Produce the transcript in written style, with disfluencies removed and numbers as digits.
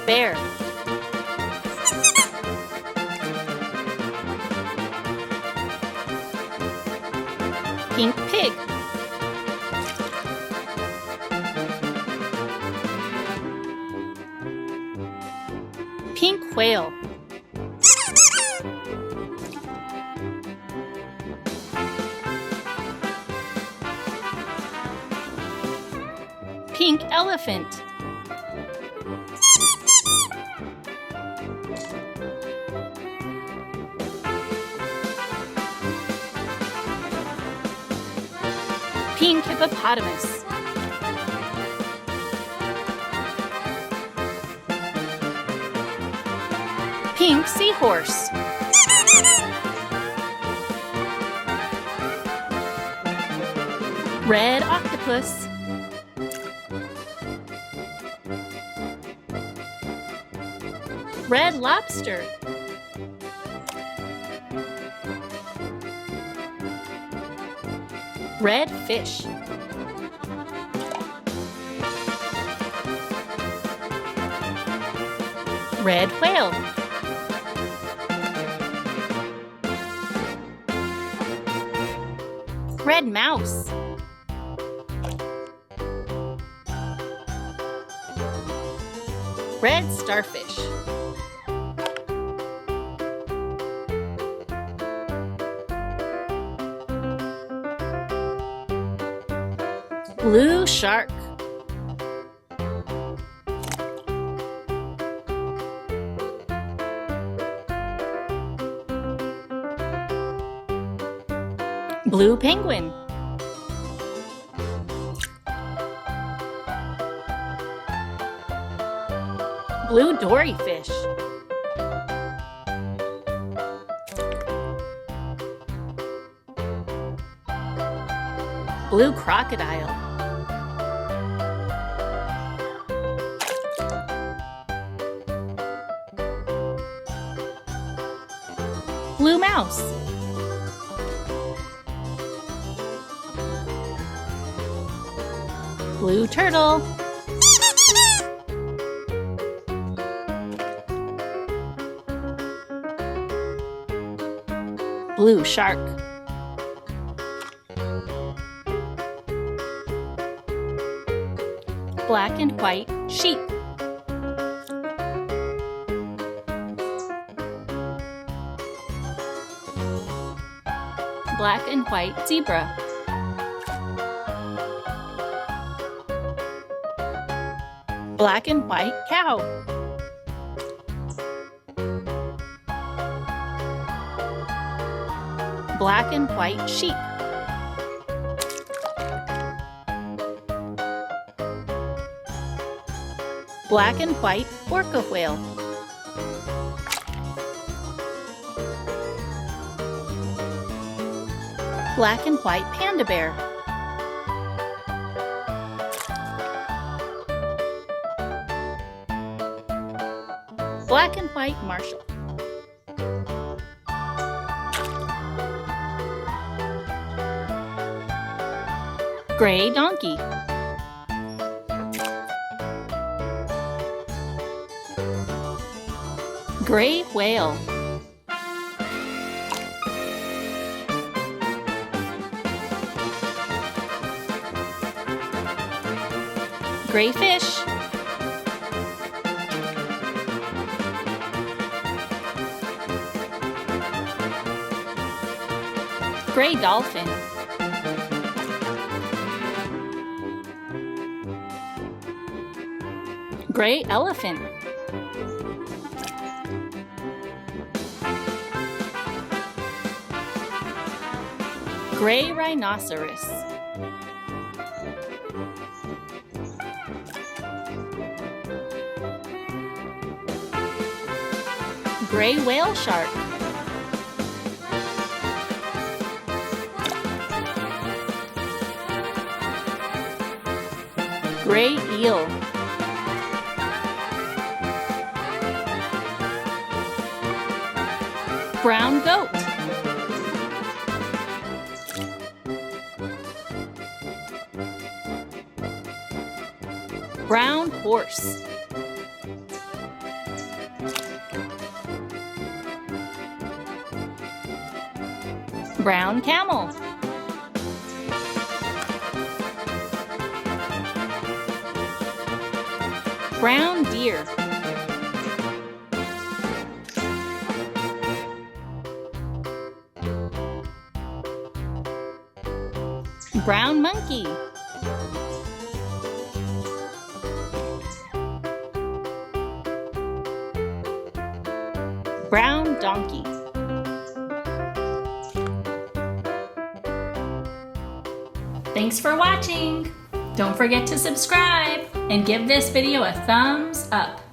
bear. Pink pig. Pink whale. Pink elephant. Pink hippopotamus. Pink seahorse. Red octopus. Red lobster. Red fish. Red whale. Red mouse. Red starfish. Blue shark. Blue penguin. Blue dory fish. Blue crocodile. Blue mouse. Blue turtle. Blue shark. Black and white sheep. Black and white zebra. Black and white cow. Black and white sheep. Black and white orca whale. Black and white panda bear. Black and white marshal. Gray donkey. Gray whale. Gray fish. Gray dolphin. Gray elephant. Gray rhinoceros. Gray whale shark. Gray eel. Brown goat. Brown horse. Brown camel. Brown deer. Brown monkey. Brown donkey. Thanks for watching! Don't forget to subscribe and give this video a thumbs up.